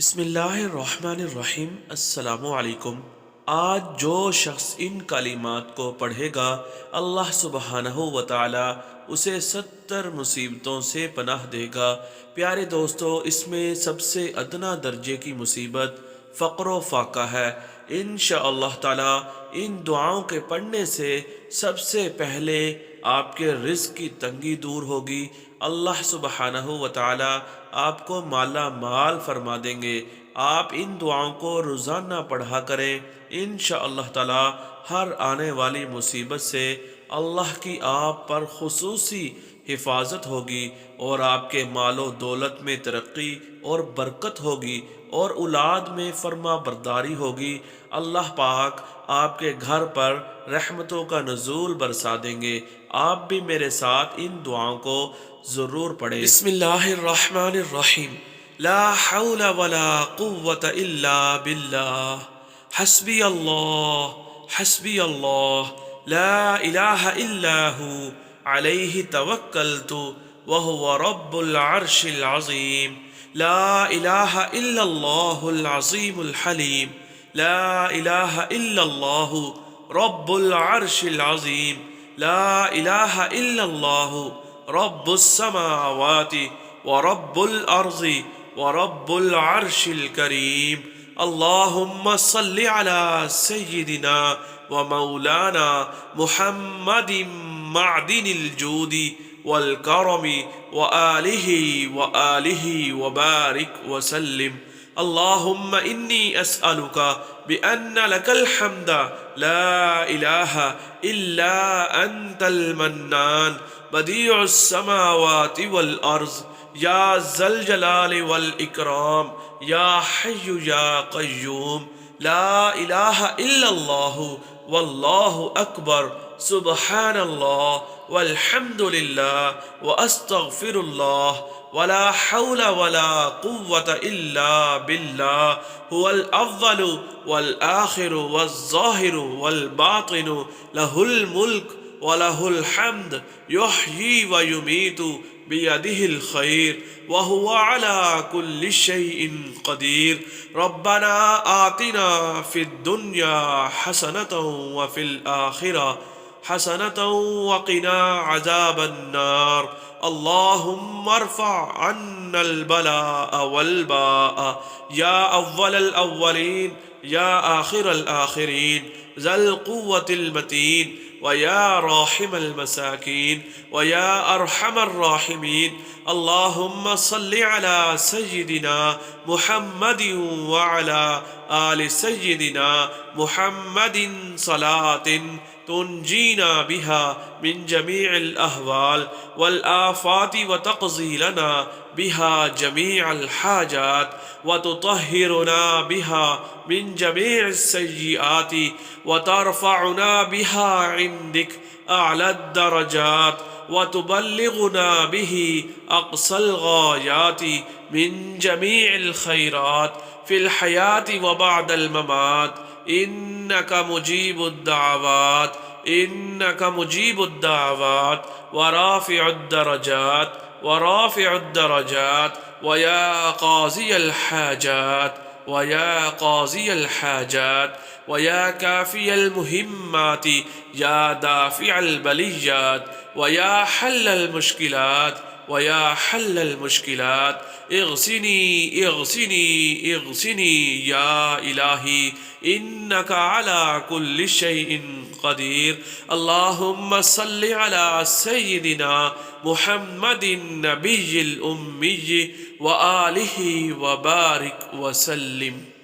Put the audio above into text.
बिस्मिल्लाहिर्रहमानिर्रहीम। अस्सलामुअलैकुम। आज जो शख्स इन कलिमात को पढ़ेगा अल्लाह सुबहानहू व तआला उसे 70 मुसीबतों से पनाह देगा। प्यारे दोस्तों, इसमें सबसे अदना दर्जे की मुसीबत फ़क्र व फाका है। इंशाअल्लाह ताला इन दुआओं के पढ़ने से सबसे पहले आपके रिज़्क़ की तंगी दूर होगी। अल्लाह सुबहानहू व तआला आपको माला माल फरमा देंगे। आप इन दुआओं को रोज़ाना पढ़ा करें। इंशाअल्लाह ताला हर आने वाली मुसीबत से अल्लाह की आप पर खुसूसी हिफाजत होगी और आपके मालो दौलत में तरक्की और बरकत होगी और औलाद में फर्मा बरदारी होगी। अल्लाह पाक आपके घर पर रहमतों का नुज़ूल बरसा देंगे। आप भी मेरे साथ इन दुआओं को ज़रूर पढ़ें। बिस्मिल्लाहिर्रहमानिर्रहीम। ला हौला वला कुव्वता इल्ला बिल्लाह। हस्बी अल्लाह ला इलाहा इल्ला हु अलैहि तवक्कलतु व हुवा रब्बुल अर्शिल अज़ीम। ला इलाहा इल्लल्लाहुल अज़ीमुल हलीम। ला इलाहा इल्लल्लाहु रब्बुल अर्शिल अज़ीम। ला इलाहा इल्लल्लाहु रब्बुस समावाति व रब्बुल अर्ज़ि व रब्बुल अर्शिल करीम। अल्लाहुम्मा सल्लि अला सय्यिदिना व मौलाना मुहम्मदिन मअदिनिल जूदि वल करमि व आलिहि व बारिक व सल्लिम। अल्लाहुम्मा इन्नी अस्अलुका बिअन्न लकल हम्द ला इलाहा इल्ला अंतल मन्नान बदीउस समावाति वल अर्ज़ या ज़ल जलाल वल इकराम या हय्यु या क़य्यूम। ला इलाहा इल्लल्लाहु वल्लाहु अकबर सुब्हानल्लाह वल्हम्दुलिल्लाह व अस्तगफिरुल्लाह वला हौला वला कुव्वता इल्ला बिल्लाह हुवल अव्वलु वल आखिरु वज़्ज़ाहिरु वल बातिनु लहुल मुल्क व लहुल हम्द युह्यी व युमीतु बियदिहिल खैर व हुवा अला कुल्लि शैइन क़दीर। रब्बना आतिना फिद दुन्या हसनतन व फिल आखिरा हसनतन व क़िना अज़ाबन नार। अल्लाहुम्मा अर्फ़अ अन्नल बलाअ वल बाअ या अव्वलल अव्वलीन या आखिरल आखिरीन ज़ल क़ुव्वतिल मतीन व या राहिमल मसाकीन व या अरहमर राहिमीन। अल्लाहुम्मा सल्लि अला सय्यिदिना मुहम्मदिन व अला आलि सय्यिदिना मुहम्मदिन सलातिन तुनजीना बिहा मिन जमीइल अहवाल वल आफाति व तक़ज़ी लना बिहा जमीअल हाजात व तुतहिरुना बिहा मिन जमीइस सय्यिआति व तरफ़अुना बिहा इंदिक अअलद दरजात व तुबल्लिगुना बिही अक़सल गायाति मिन जमीइल खैरात फिल हयाति व बअदल ममात। इन्नका मुजीबुद दाअवात व राफ़िउद दरजात व या क़ाज़ियल हाजात व या काफ़ियल मुहिम्माति या दाफ़िअल बलिय्यात व या हल्लल मुश्किलात। इग़सिनी या इलाही इन्नका अला कुल्लि शैइन क़दीर। अल्लाहुम्मा सल्लि अला सय्यिदिना मुहम्मदिन नबिय्यिल उम्मी व आलिहि व बारिक व सल्लिम।